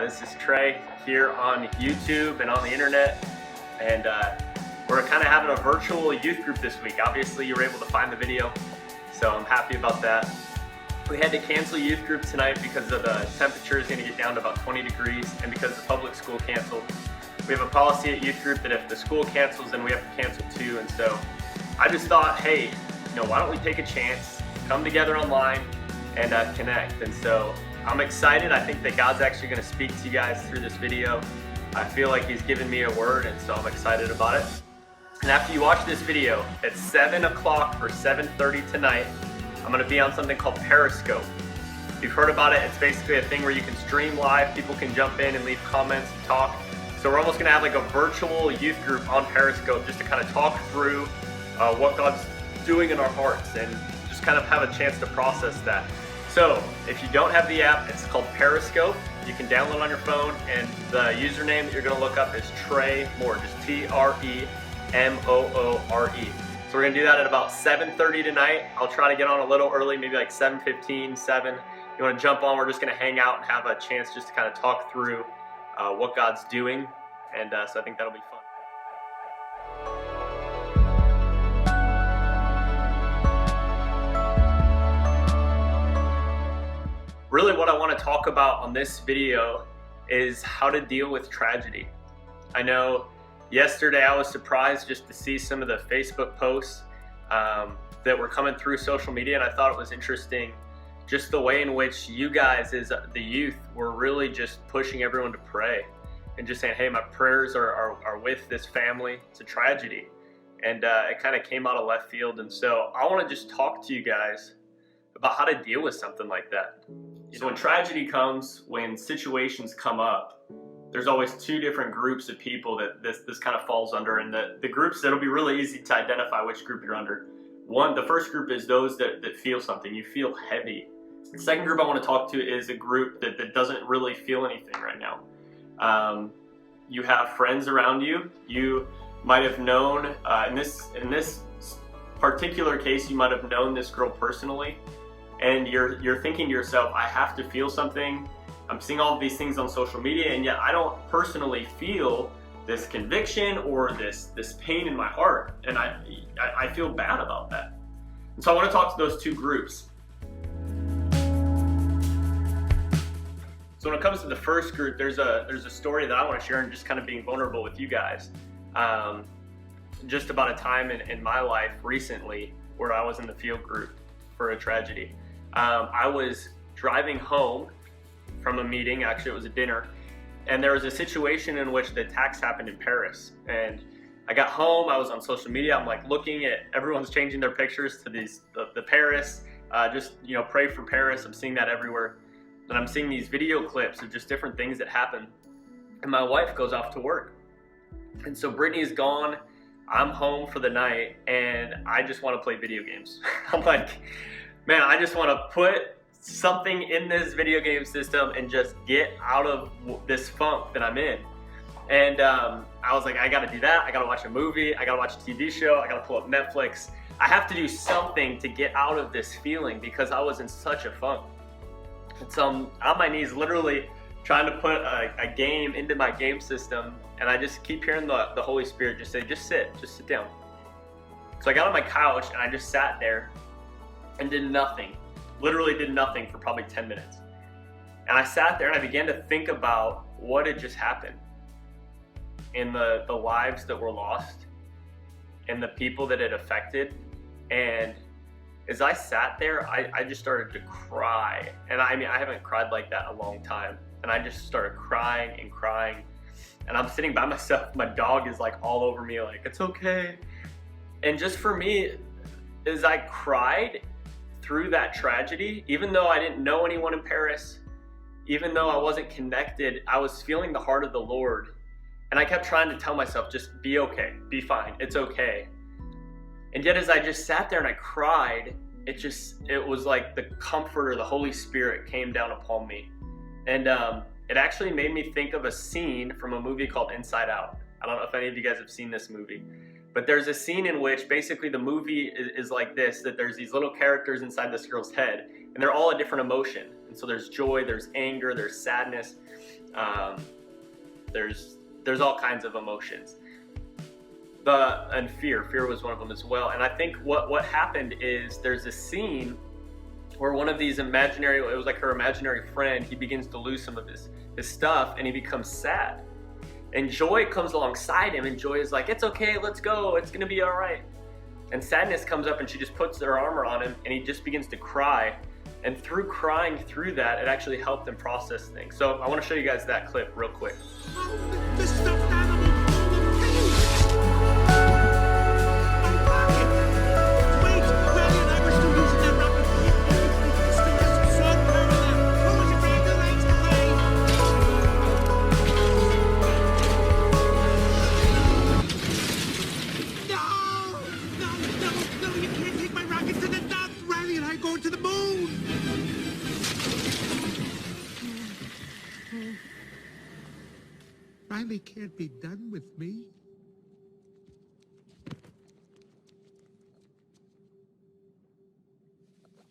This is Trey here on YouTube and on the internet, and we're kind of having a virtual youth group this week. Obviously, you were able to find the video, so I'm happy about that. We had to cancel youth group tonight because of the temperature is going to get down to about 20 degrees, and because the public school canceled. We have a policy at youth group that if the school cancels, then we have to cancel too. And so I just thought, hey, why don't we take a chance, come together online, and connect. And so I'm excited. I think that God's actually going to speak to you guys through this video. I feel like He's given me a word, and so I'm excited about it. And after you watch this video, at 7 o'clock or 7:30 tonight, I'm going to be on something called Periscope. If you've heard about it, it's basically a thing where you can stream live. People can jump in and leave comments and talk. So we're almost going to have like a virtual youth group on Periscope just to kind of talk through what God's doing in our hearts and just kind of have a chance to process that. So if you don't have the app, it's called Periscope. You can download it on your phone, and the username that you're going to look up is Trey Moore, just TreMoore. So we're going to do that at about 7:30 tonight. I'll try to get on a little early, maybe like 7:15, 7. You want to jump on, we're just going to hang out and have a chance just to kind of talk through what God's doing, and so I think that'll be fun. Really what I want to talk about on this video is how to deal with tragedy. I know yesterday I was surprised just to see some of the Facebook posts that were coming through social media, and I thought it was interesting just the way in which you guys as the youth were really just pushing everyone to pray and just saying, hey, my prayers are with this family. It's a tragedy. And it kind of came out of left field. And so I want to just talk to you guys about how to deal with something like that. So when tragedy comes, when situations come up, there's always two different groups of people that this kind of falls under. And the groups that'll be really easy to identify which group you're under. The first group is those that feel something. You feel heavy. The second group I want to talk to is a group that doesn't really feel anything right now. You have friends around you. You might have known, in this particular case, you might have known this girl personally, and you're thinking to yourself, I have to feel something. I'm seeing all of these things on social media, and yet I don't personally feel this conviction or this pain in my heart, and I feel bad about that. And so I want to talk to those two groups. So when it comes to the first group, there's a story that I want to share, and just kind of being vulnerable with you guys. Just about a time in my life recently where I was in the field group for a tragedy. I was driving home from a meeting, actually it was a dinner, and there was a situation in which the attacks happened in Paris. And I got home, I was on social media, I'm like looking at everyone's changing their pictures to the Paris, pray for Paris. I'm seeing that everywhere. And I'm seeing these video clips of just different things that happen. And my wife goes off to work. And so Brittany's gone, I'm home for the night, and I just want to play video games. I'm like, man, I just want to put something in this video game system and just get out of this funk that I'm in. And I was like, I got to do that. I got to watch a movie. I got to watch a TV show. I got to pull up Netflix. I have to do something to get out of this feeling because I was in such a funk. And so I'm on my knees literally trying to put a game into my game system, and I just keep hearing the Holy Spirit just say, just sit down. So I got on my couch and I just sat there and did nothing, literally did nothing for probably 10 minutes. And I sat there and I began to think about what had just happened in the lives that were lost and the people that it affected. And as I sat there, I just started to cry. And I haven't cried like that in a long time. And I just started crying and crying. And I'm sitting by myself. My dog is like all over me, like, it's okay. And just for me, as I cried through that tragedy, even though I didn't know anyone in Paris, even though I wasn't connected, I was feeling the heart of the Lord. And I kept trying to tell myself, just be okay, be fine, it's okay. And yet as I just sat there and I cried, it was like the comforter, the Holy Spirit came down upon me. And it actually made me think of a scene from a movie called Inside Out. I don't know if any of you guys have seen this movie, But there's a scene in which basically the movie is like this, that there's these little characters inside this girl's head, and they're all a different emotion. And so there's joy, there's anger, there's sadness, there's all kinds of emotions. And fear was one of them as well. And I think what happened is there's a scene where one of these it was like her imaginary friend, he begins to lose some of his stuff and he becomes sad. And Joy comes alongside him, and Joy is like, it's okay, let's go, it's gonna be all right. And Sadness comes up and she just puts her armor on him, and he just begins to cry. And through crying through that, it actually helped him process things. So I want to show you guys that clip real quick. The stuffed animal full of pain. My rocket. Wait, Riley and I were still using that rocket. It still has some sword power left. Who was afraid the legs to No, you can't take my rocket to the top. Riley and I are going to the moon. Riley can't be done with me.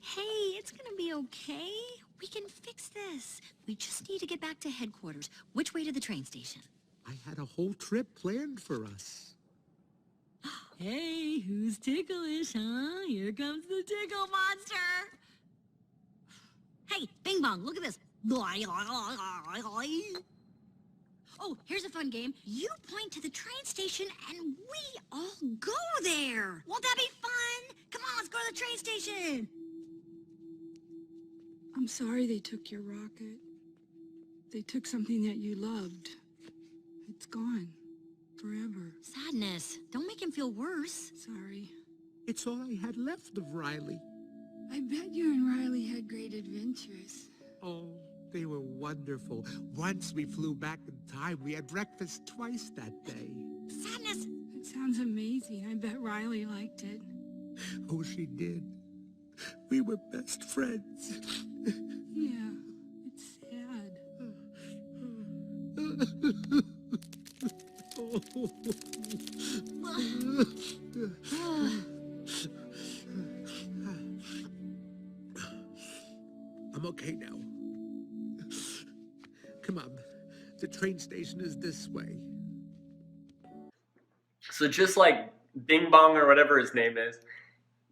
Hey, it's gonna be okay. We can fix this. We just need to get back to headquarters. Which way to the train station? I had a whole trip planned for us. Hey, who's ticklish, huh? Here comes the tickle monster. Hey, Bing Bong, look at this. Oh, here's a fun game. You point to the train station and we all go there. Won't that be fun? Come on, let's go to the train station. I'm sorry they took your rocket. They took something that you loved. It's gone. Forever. Sadness. Don't make him feel worse. Sorry. It's all I had left of Riley. I bet you and Riley had great adventures. Oh, they were wonderful. Once we flew back in time. We had breakfast twice that day. Sadness. It sounds amazing. I bet Riley liked it. Oh, she did. We were best friends. Yeah, it's sad. I'm okay now. Come on. The train station is this way. So just like Bing Bong or whatever his name is,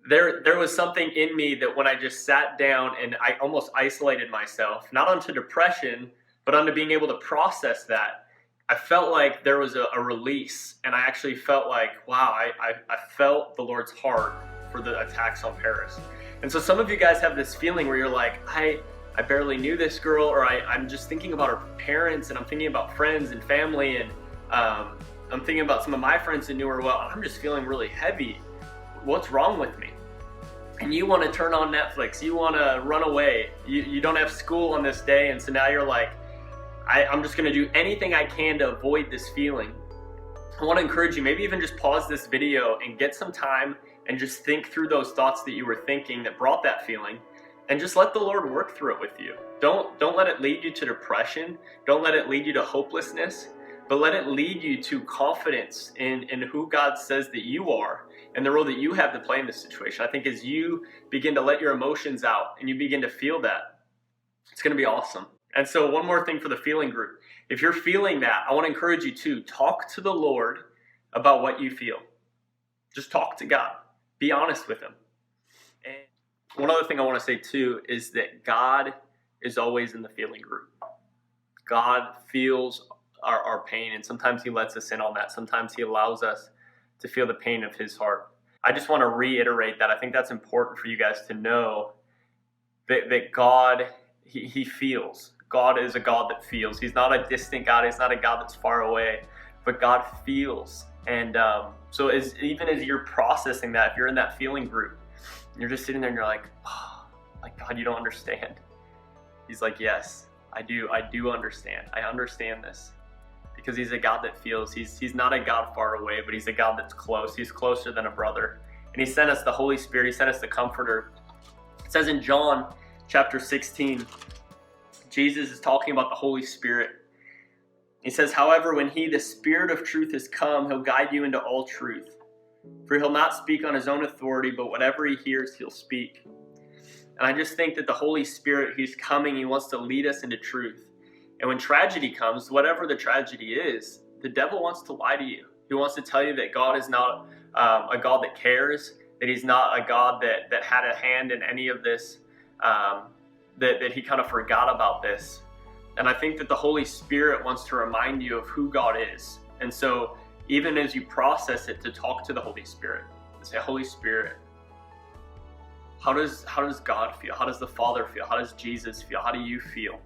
there was something in me that when I just sat down and I almost isolated myself, not onto depression, but onto being able to process that, I felt like there was a release, and I actually felt like, wow, I felt the Lord's heart for the attacks on Paris. And so some of you guys have this feeling where you're like, I barely knew this girl, or I'm just thinking about her parents, and I'm thinking about friends and family, and I'm thinking about some of my friends that knew her well, and I'm just feeling really heavy. What's wrong with me? And you want to turn on Netflix, you want to run away, you don't have school on this day, and so now you're like, I'm just going to do anything I can to avoid this feeling. I want to encourage you, maybe even just pause this video and get some time and just think through those thoughts that you were thinking that brought that feeling, and just let the Lord work through it with you. Don't let it lead you to depression. Don't let it lead you to hopelessness, but let it lead you to confidence in who God says that you are and the role that you have to play in this situation. I think as you begin to let your emotions out and you begin to feel that, it's going to be awesome. And so one more thing for the feeling group. If you're feeling that, I want to encourage you to talk to the Lord about what you feel. Just talk to God. Be honest with Him. And one other thing I want to say too is that God is always in the feeling group. God feels our pain, and sometimes He lets us in on that. Sometimes He allows us to feel the pain of His heart. I just want to reiterate that. I think that's important for you guys to know that God, He feels. God is a God that feels. He's not a distant God. He's not a God that's far away, but God feels. And so even as you're processing that, if you're in that feeling group, you're just sitting there and you're like, oh, like, God, you don't understand. He's like, yes, I do understand. I understand this. Because He's a God that feels. He's not a God far away, but He's a God that's close. He's closer than a brother. And He sent us the Holy Spirit. He sent us the Comforter. It says in John chapter 16, Jesus is talking about the Holy Spirit. He says, however, when He, the Spirit of truth, has come, He'll guide you into all truth. For he'll not speak on his own authority, but whatever he hears, he'll speak. And I just think that the Holy Spirit, he's coming, he wants to lead us into truth. And when tragedy comes, whatever the tragedy is, the devil wants to lie to you. He wants to tell you that God is not a God that cares, that he's not a God that had a hand in any of this, that he kind of forgot about this. And I think that the Holy Spirit wants to remind you of who God is. And so even as you process it, to talk to the Holy Spirit and say, Holy Spirit, how does God feel? How does the Father feel? How does Jesus feel? How do you feel?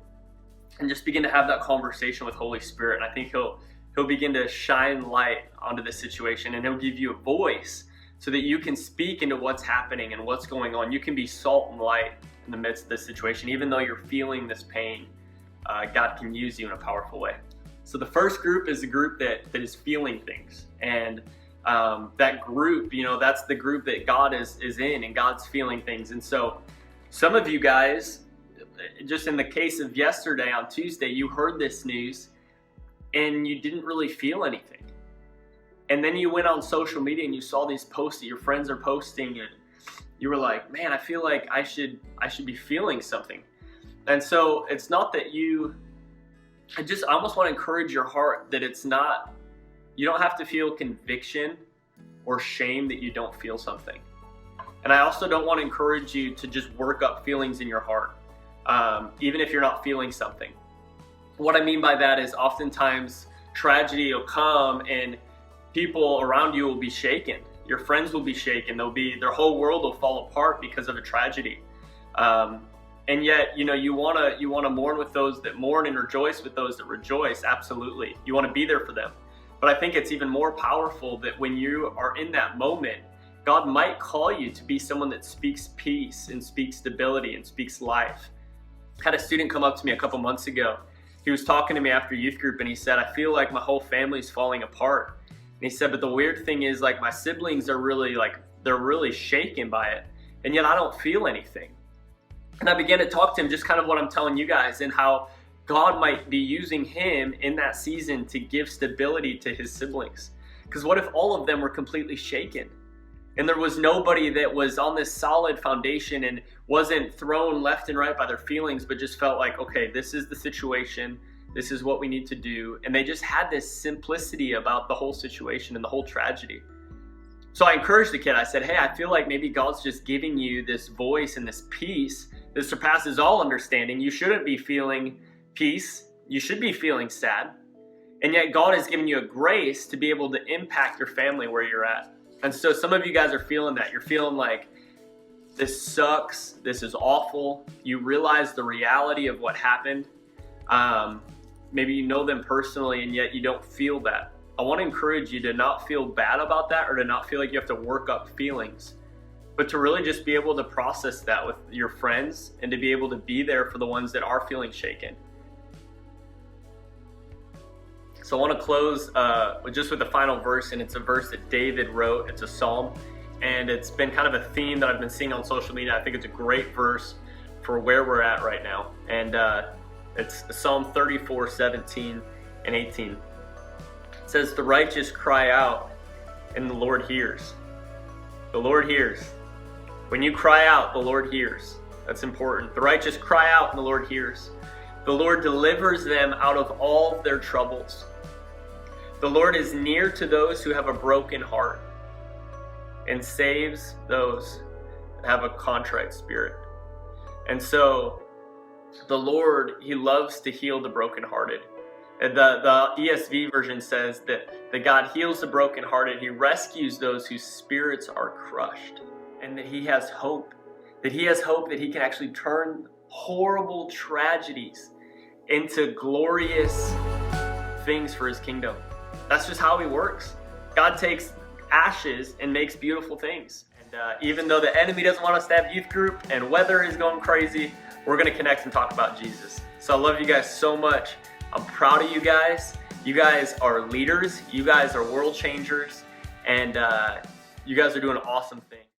And just begin to have that conversation with Holy Spirit. And I think he'll begin to shine light onto the situation, and he'll give you a voice so that you can speak into what's happening and what's going on. You can be salt and light in the midst of this situation. Even though you're feeling this pain, God can use you in a powerful way. So the first group is the group that is feeling things. And that group, that's the group that God is in, and God's feeling things. And so some of you guys, just in the case of yesterday on Tuesday, you heard this news and you didn't really feel anything. And then you went on social media and you saw these posts that your friends are posting, and you were like, man, I feel like I should be feeling something. And so it's not that I almost want to encourage your heart that you don't have to feel conviction or shame that you don't feel something. And I also don't want to encourage you to just work up feelings in your heart, even if you're not feeling something. What I mean by that is oftentimes tragedy will come and people around you will be shaken. Your friends will be shaken. Their whole world will fall apart because of a tragedy. And yet, you want to mourn with those that mourn and rejoice with those that rejoice. Absolutely. You want to be there for them. But I think it's even more powerful that when you are in that moment, God might call you to be someone that speaks peace and speaks stability and speaks life. I had a student come up to me a couple months ago. He was talking to me after youth group, and he said, I feel like my whole family's falling apart. And he said, but the weird thing is, like, my siblings are they're really shaken by it, and yet I don't feel anything. And I began to talk to him just kind of what I'm telling you guys, and how God might be using him in that season to give stability to his siblings. Because what if all of them were completely shaken? And there was nobody that was on this solid foundation and wasn't thrown left and right by their feelings, but just felt like, okay, this is the situation. This is what we need to do. And they just had this simplicity about the whole situation and the whole tragedy. So I encouraged the kid. I said, hey, I feel like maybe God's just giving you this voice and this peace that surpasses all understanding. You shouldn't be feeling peace. You should be feeling sad. And yet God has given you a grace to be able to impact your family where you're at. And so some of you guys are feeling that. You're feeling like, this sucks. This is awful. You realize the reality of what happened. Maybe you know them personally, and yet you don't feel that. I want to encourage you to not feel bad about that, or to not feel like you have to work up feelings, but to really just be able to process that with your friends and to be able to be there for the ones that are feeling shaken. So I want to close with the final verse, and it's a verse that David wrote. It's a psalm, and it's been kind of a theme that I've been seeing on social media. I think it's a great verse for where we're at right now, and it's Psalm 34, 17 and 18. It says, the righteous cry out, and the Lord hears. The Lord hears. When you cry out, the Lord hears. That's important. The righteous cry out, and the Lord hears. The Lord delivers them out of all their troubles. The Lord is near to those who have a broken heart, and saves those that have a contrite spirit. And so the Lord, he loves to heal the brokenhearted. And the ESV version says that God heals the brokenhearted. He rescues those whose spirits are crushed, and that he has hope. That he has hope that he can actually turn horrible tragedies into glorious things for his kingdom. That's just how he works. God takes ashes and makes beautiful things. And even though the enemy doesn't want us to have youth group and weather is going crazy, we're going to connect and talk about Jesus. So I love you guys so much. I'm proud of you guys. You guys are leaders. You guys are world changers. And you guys are doing an awesome thing.